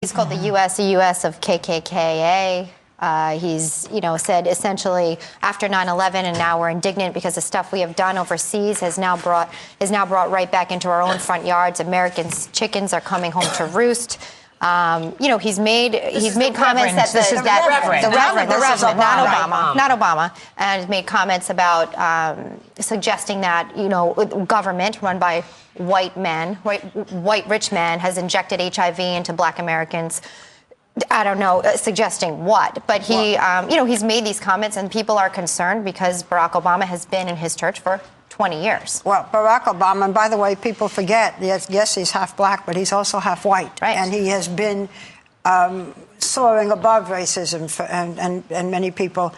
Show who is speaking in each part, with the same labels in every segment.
Speaker 1: He's called the U.S. of KKKA. He's, said essentially after 9/11, and now we're indignant because the stuff we have done overseas is now brought right back into our own front yards. Americans' chickens are coming home to roost. He's made comments that the Reverend, not Obama, and made comments about suggesting that government run by white rich men has injected HIV into Black Americans. I don't know, suggesting what, but he's made these comments, and people are concerned because Barack Obama has been in his church for 20 years.
Speaker 2: Well, Barack Obama, and by the way, people forget, yes, he's half black, but he's also half white.
Speaker 1: Right.
Speaker 2: And he has been soaring above racism, and many people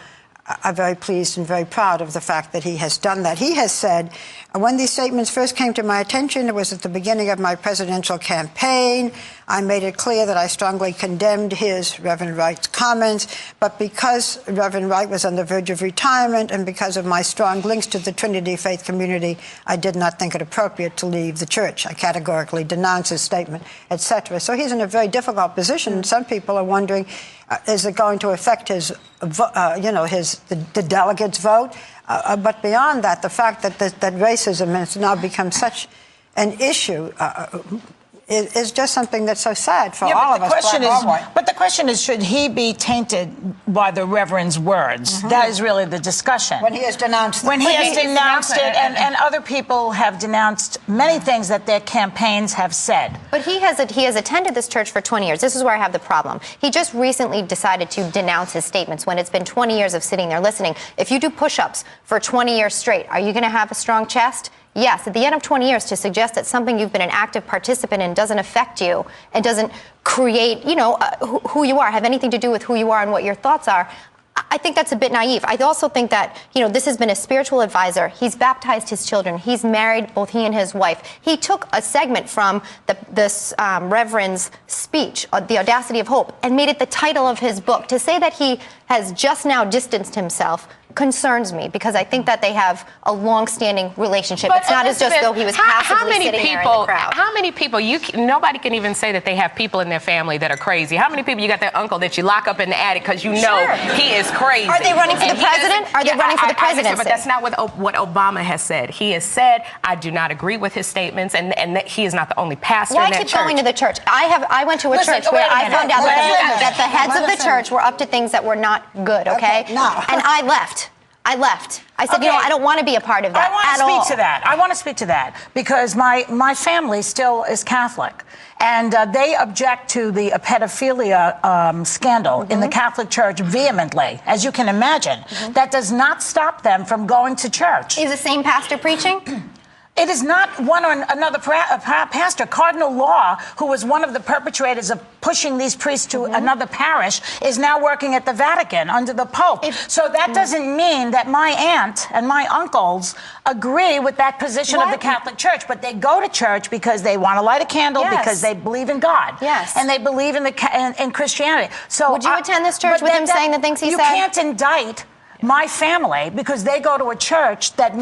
Speaker 2: are very pleased and very proud of the fact that he has done that. He has said, when these statements first came to my attention, it was at the beginning of my presidential campaign. I made it clear that I strongly condemned Reverend Wright's comments, but because Reverend Wright was on the verge of retirement and because of my strong links to the Trinity faith community, I did not think it appropriate to leave the church. I categorically denounced his statement, etc. So he's in a very difficult position, and some people are wondering, is it going to affect the delegates' vote? But beyond that, the fact that racism has now become such an issue is just something that's so sad for all of us.
Speaker 3: But the question is, should he be tainted by the Reverend's words? Mm-hmm. That is really the discussion.
Speaker 2: When he has denounced it.
Speaker 3: When he has denounced it, and other people have denounced many things that their campaigns have said.
Speaker 1: But he has attended this church for 20 years. This is where I have the problem. He just recently decided to denounce his statements when it's been 20 years of sitting there listening. If you do push-ups for 20 years straight, are you going to have a strong chest? Yes, at the end of 20 years, to suggest that something you've been an active participant in doesn't affect you and doesn't create, who you are, have anything to do with who you are and what your thoughts are, I think that's a bit naive. I also think that, this has been a spiritual advisor. He's baptized his children. He's married both he and his wife. He took a segment from this Reverend's speech, The Audacity of Hope, and made it the title of his book. To say that he has just now distanced himself concerns me, because I think that they have a long-standing relationship.
Speaker 4: But
Speaker 1: it's not as just though he was passively sitting there in the crowd.
Speaker 4: How many people, nobody can even say that they have people in their family that are crazy. How many people you got that uncle that you lock up in the attic because you know he is crazy?
Speaker 1: Are they running for the president? Are they running for the presidency?
Speaker 4: But that's not what Obama has said. He has said, I do not agree with his statements, and that he is not the only pastor in that church.
Speaker 1: Why keep going to the church? I went to a church where I found out that the heads of the church were up to things that were not good, okay? No. And I left. I said, I don't want to be a part of that at all.
Speaker 3: I want to speak to that because my family still is Catholic. And they object to the pedophilia scandal in the Catholic Church vehemently, as you can imagine. That does not stop them from going to church.
Speaker 1: Is the same pastor preaching?
Speaker 3: It is not one or another pastor. Cardinal Law, who was one of the perpetrators of pushing these priests to another parish, is now working at the Vatican under the Pope. So that doesn't mean that my aunt and my uncles agree with that position of the Catholic Church, but they go to church because they want to light a candle, because they believe in God.
Speaker 1: Yes.
Speaker 3: And they believe in Christianity. So
Speaker 1: would you attend this church with him saying the things he said?
Speaker 3: You can't indict my family because they go to a church that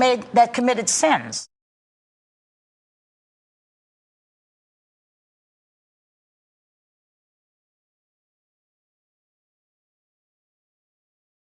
Speaker 3: committed sins.